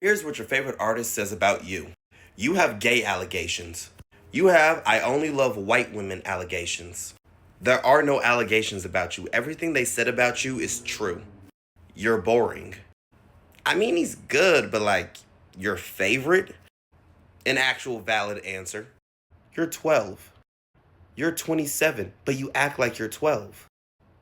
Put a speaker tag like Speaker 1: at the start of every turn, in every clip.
Speaker 1: Here's what your favorite artist says about you. You have gay allegations. You have I only love white women allegations. There are no allegations about you. Everything they said about you is true. You're boring. I mean, he's good, but like, your favorite? An actual valid answer. You're 12. You're 27, but you act like you're 12.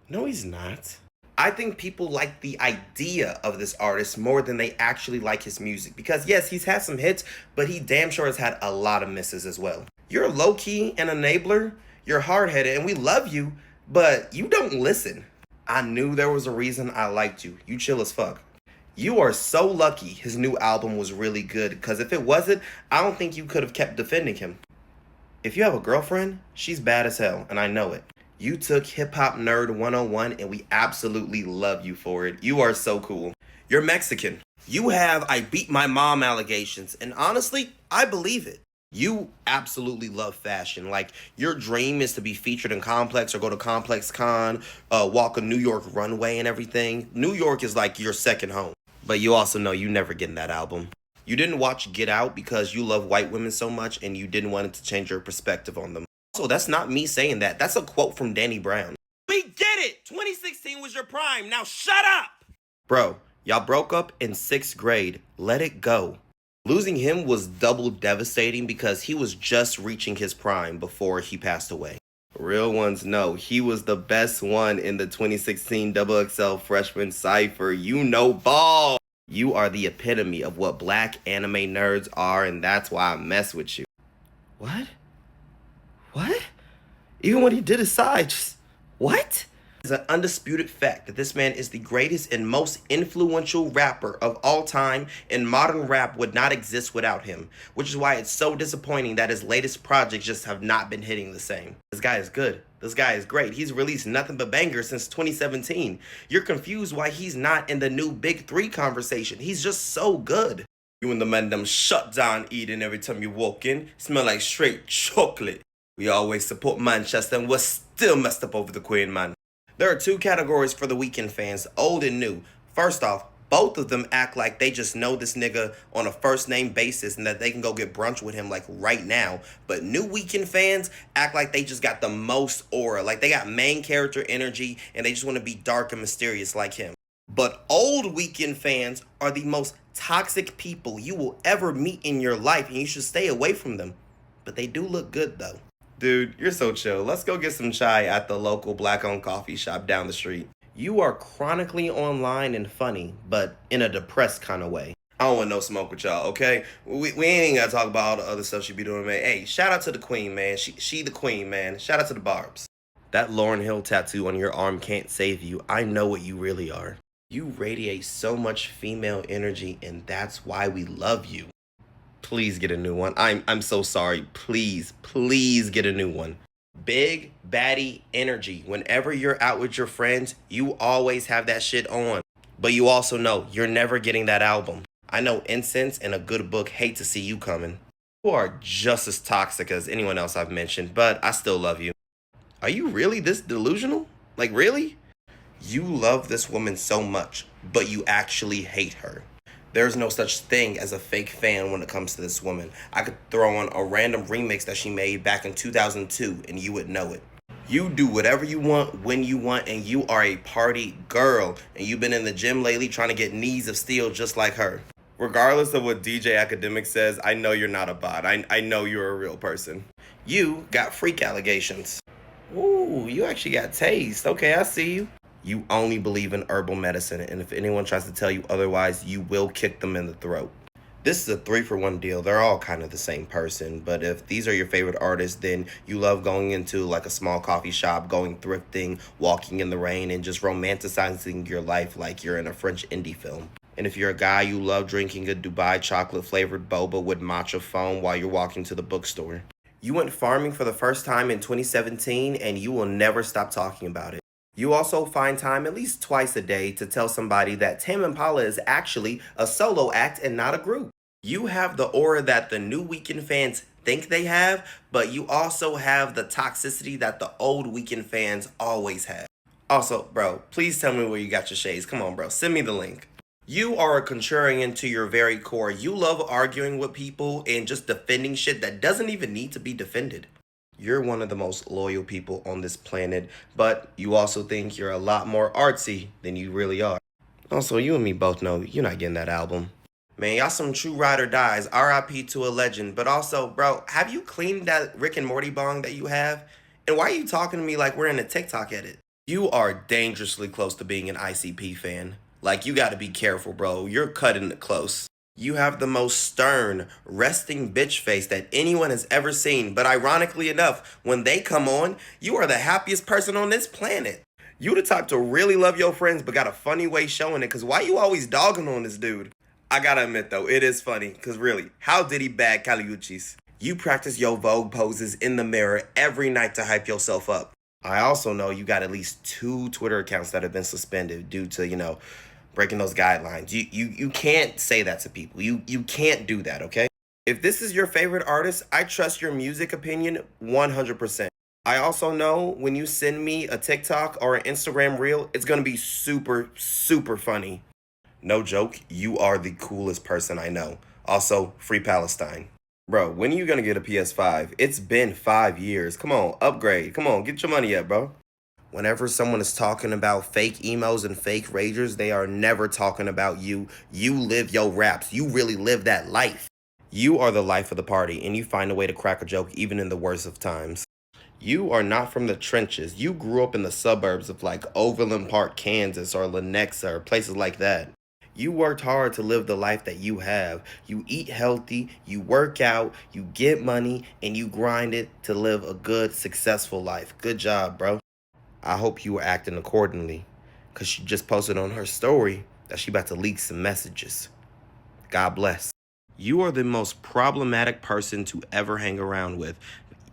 Speaker 1: No, he's not. I think people like the idea of this artist more than they actually like his music. Because yes, he's had some hits, but he damn sure has had a lot of misses as well. You're low-key an enabler, you're hard-headed, and we love you, but you don't listen. I knew there was a reason I liked you. You chill as fuck. You are so lucky his new album was really good, because if it wasn't, I don't think you could have kept defending him. If you have a girlfriend, she's bad as hell, and I know it. You took Hip Hop Nerd 101 and we absolutely love you for it. You are so cool. You're Mexican. You have I beat my mom allegations, and honestly, I believe it. You absolutely love fashion. Like, your dream is to be featured in Complex or go to Complex Con, walk a New York runway and everything. New York is like your second home. But you also know you never get in that album. You didn't watch Get Out because you love white women so much and you didn't want it to change your perspective on them. Also, that's not me saying that. That's a quote from Danny Brown. We get it! 2016 was your prime. Now shut up! Bro, y'all broke up in 6th grade. Let it go. Losing him was double devastating because he was just reaching his prime before he passed away. Real ones know he was the best one in the 2016 XXL Freshman Cypher. You know ball. You are the epitome of what black anime nerds are, and that's why I mess with you. What? What? Even when he did his side, just what? It's an undisputed fact that this man is the greatest and most influential rapper of all time, and modern rap would not exist without him, which is why it's so disappointing that his latest projects just have not been hitting the same. This guy is good. This guy is great. He's released nothing but bangers since 2017. You're confused why he's not in the new Big Three conversation. He's just so good. You and the man them shut down eating every time you walk in. Smell like straight chocolate. We always support Manchester and we're still messed up over the Queen, man. There are two categories for the Weeknd fans, old and new. First off, both of them act like they just know this nigga on a first name basis and that they can go get brunch with him like right now. But new Weeknd fans act like they just got the most aura, like they got main character energy and they just want to be dark and mysterious like him. But old Weeknd fans are the most toxic people you will ever meet in your life and you should stay away from them. But they do look good though. Dude, you're so chill. Let's go get some chai at the local black-owned coffee shop down the street. You are chronically online and funny, but in a depressed kind of way. I don't want no smoke with y'all, okay? We ain't gotta talk about all the other stuff she be doing, man. Hey, shout out to the queen, man. She the queen, man. Shout out to the Barbs. That Lauryn Hill tattoo on your arm can't save you. I know what you really are. You radiate so much female energy, and that's why we love you. Please get a new one. I'm so sorry. Please get a new one. Big baddie energy. Whenever you're out with your friends, you always have that shit on. But you also know you're never getting that album. I know Incense and A Good Book hate to see you coming. You are just as toxic as anyone else I've mentioned, but I still love you. Are you really this delusional? Like, really? You love this woman so much, but you actually hate her. There's no such thing as a fake fan when it comes to this woman. I could throw on a random remix that she made back in 2002 and you would know it. You do whatever you want, when you want, and you are a party girl. And you've been in the gym lately trying to get knees of steel just like her. Regardless of what DJ Academic says, I know you're not a bot. I know you're a real person. You got freak allegations. Ooh, you actually got taste. Okay, I see you. You only believe in herbal medicine, and if anyone tries to tell you otherwise, you will kick them in the throat. This is a 3-for-1 deal. They're all kind of the same person, but if these are your favorite artists, then you love going into like a small coffee shop, going thrifting, walking in the rain, and just romanticizing your life like you're in a French indie film. And if you're a guy, you love drinking a Dubai chocolate-flavored boba with matcha foam while you're walking to the bookstore. You went farming for the first time in 2017, and you will never stop talking about it. You also find time at least twice a day to tell somebody that Tame Impala is actually a solo act and not a group. You have the aura that the new Weeknd fans think they have, but you also have the toxicity that the old Weeknd fans always have. Also, bro, please tell me where you got your shades. Come on, bro, send me the link. You are a contrarian to your very core. You love arguing with people and just defending shit that doesn't even need to be defended. You're one of the most loyal people on this planet, but you also think you're a lot more artsy than you really are. Also, you and me both know you're not getting that album. Man, y'all some true ride or dies. RIP to a legend. But also, bro, have you cleaned that Rick and Morty bong that you have? And why are you talking to me like we're in a TikTok edit? You are dangerously close to being an ICP fan. Like, you gotta be careful, bro. You're cutting it close. You have the most stern, resting bitch face that anyone has ever seen. But ironically enough, when they come on, you are the happiest person on this planet. You the type to really love your friends, but got a funny way showing it. Cause why you always dogging on this dude? I gotta admit though, it is funny. Cause really, how did he bag Caliuchis? You practice your Vogue poses in the mirror every night to hype yourself up. I also know you got at least 2 Twitter accounts that have been suspended due to, breaking those guidelines. You can't say that to people. You can't do that, okay? If this is your favorite artist, I trust your music opinion 100%. I also know when you send me a TikTok or an Instagram reel, it's gonna be super, super funny. No joke, you are the coolest person I know. Also, free Palestine. Bro, when are you gonna get a PS5? It's been 5 years. Come on, upgrade. Come on, get your money up, bro. Whenever someone is talking about fake emos and fake ragers, they are never talking about you. You live your raps. You really live that life. You are the life of the party, and you find a way to crack a joke even in the worst of times. You are not from the trenches. You grew up in the suburbs of like Overland Park, Kansas, or Lenexa, or places like that. You worked hard to live the life that you have. You eat healthy, you work out, you get money, and you grind it to live a good, successful life. Good job, bro. I hope you were acting accordingly, because she just posted on her story that she about to leak some messages. God bless. You are the most problematic person to ever hang around with,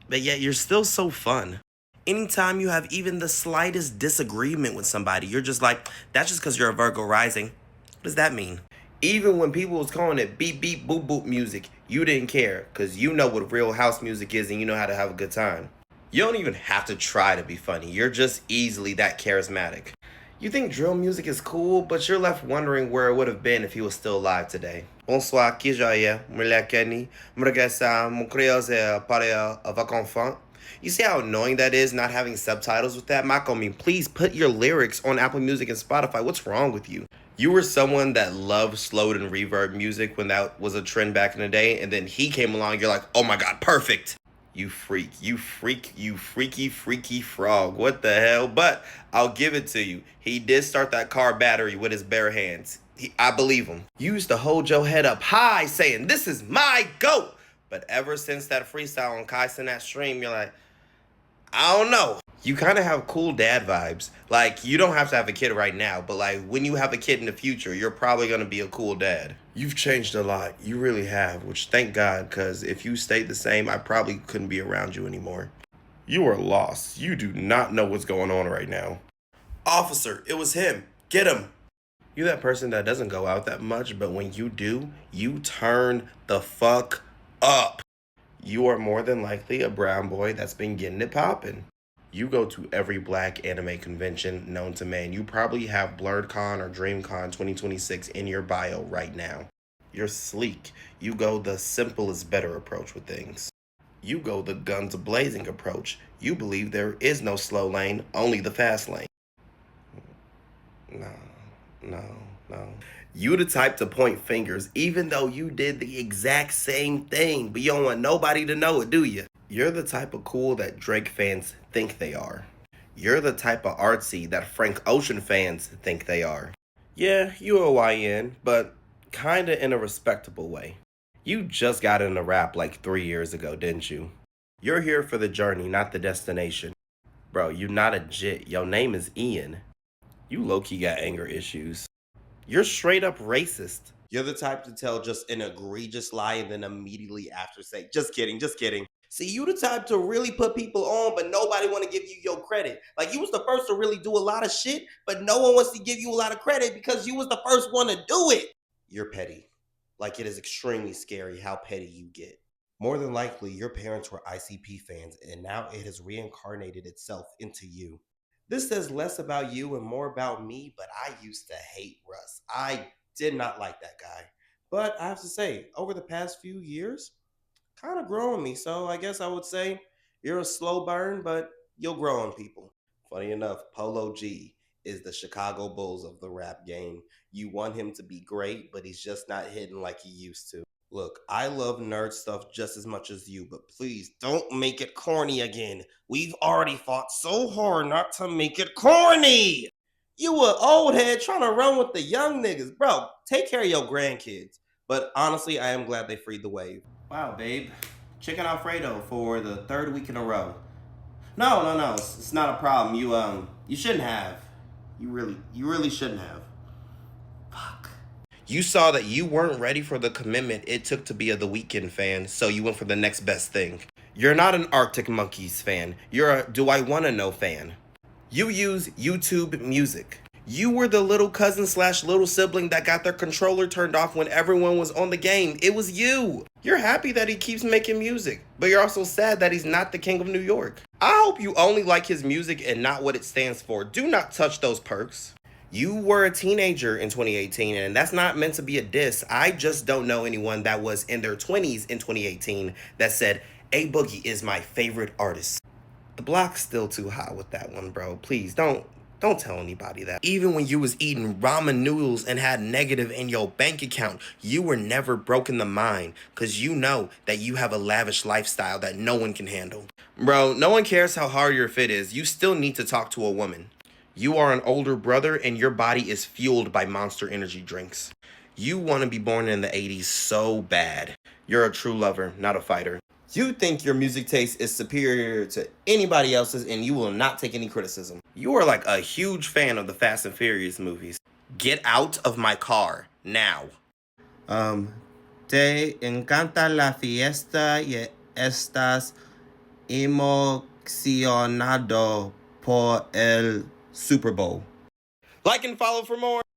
Speaker 1: but yet you're still so fun. Anytime you have even the slightest disagreement with somebody, you're just like, that's just because you're a Virgo rising. What does that mean? Even when people was calling it beep beep boop boop music, you didn't care because you know what real house music is and you know how to have a good time. You don't even have to try to be funny. You're just easily that charismatic. You think drill music is cool, but you're left wondering where it would have been if he was still alive today. Bonsoir, qui joyeux, Kenny, mon créole c'est parler avec enfant. You see how annoying that is not having subtitles with that? Makomi, please put your lyrics on Apple Music and Spotify. What's wrong with you? You were someone that loved slowed and reverb music when that was a trend back in the day, and then he came along, you're like, oh my god, perfect. You freak, you freaky, freaky frog. What the hell? But I'll give it to you. He did start that car battery with his bare hands. I believe him. You used to hold your head up high saying, this is my GOAT. But ever since that freestyle on Kai that stream, you're like, I don't know. You kind of have cool dad vibes. Like, you don't have to have a kid right now, but like, when you have a kid in the future, you're probably going to be a cool dad. You've changed a lot. You really have, which thank God, because if you stayed the same, I probably couldn't be around you anymore. You are lost. You do not know what's going on right now. Officer, it was him. Get him. You that person that doesn't go out that much, but when you do, you turn the fuck up. You are more than likely a brown boy that's been getting it poppin'. You go to every black anime convention known to man. You probably have BlurredCon or DreamCon 2026 in your bio right now. You're sleek. You go the simple is better approach with things. You go the guns blazing approach. You believe there is no slow lane, only the fast lane. No, no, no. You the type to point fingers even though you did the exact same thing, but you don't want nobody to know it, do you? You're the type of cool that Drake fans think they are. You're the type of artsy that Frank Ocean fans think they are. Yeah, you a YN, but kinda in a respectable way. You just got into rap like 3 years ago, didn't you? You're here for the journey, not the destination. Bro, you not a jit. Your name is Ian. You low-key got anger issues. You're straight up racist. You're the type to tell just an egregious lie and then immediately after say, just kidding, just kidding. See, you the type to really put people on, but nobody want to give you your credit. Like, you was the first to really do a lot of shit, but no one wants to give you a lot of credit because you was the first one to do it. You're petty. Like, it is extremely scary how petty you get. More than likely, your parents were ICP fans, and now it has reincarnated itself into you. This says less about you and more about me, but I used to hate Russ. I
Speaker 2: did not like that guy. But I have to say, over the past few years, kind of growing me. So I guess I would say you're a slow burn, but you'll grow on people. Funny enough, Polo G is the Chicago Bulls of the rap game. You want him to be great, but he's just not hitting like he used to. Look, I love nerd stuff just as much as you, but please don't make it corny again. We've already fought so hard not to make it corny. You a old head trying to run with the young niggas. Bro, take care of your grandkids. But honestly, I am glad they freed the wave. Wow, babe. Chicken Alfredo for the third week in a row. No. It's not a problem. You shouldn't have. You really shouldn't have. Fuck.
Speaker 1: You saw that you weren't ready for the commitment it took to be a The Weeknd fan, so you went for the next best thing. You're not an Arctic Monkeys fan. You're a Do I Wanna Know fan. You use YouTube Music. You were the little cousin slash little sibling that got their controller turned off when everyone was on the game. It was you. You're happy that he keeps making music, but you're also sad that he's not the king of New York. I hope you only like his music and not what it stands for. Do not touch those perks. You were a teenager in 2018, and that's not meant to be a diss. I just don't know anyone that was in their 20s in 2018 that said, A Boogie is my favorite artist. The block's still too hot with that one, bro. Please don't tell anybody that. Even when you was eating ramen noodles and had negative in your bank account, you were never broken the mind because you know that you have a lavish lifestyle that no one can handle. Bro, no one cares how hard your fit is. You still need to talk to a woman. You are an older brother and your body is fueled by Monster energy drinks. You want to be born in the 80s so bad. You're a true lover, not a fighter. You think your music taste is superior to anybody else's and you will not take any criticism. You are like a huge fan of the Fast and Furious movies. Get out of my car, now. Te encanta la fiesta y estás emocionado por el Super Bowl. Like and follow for more.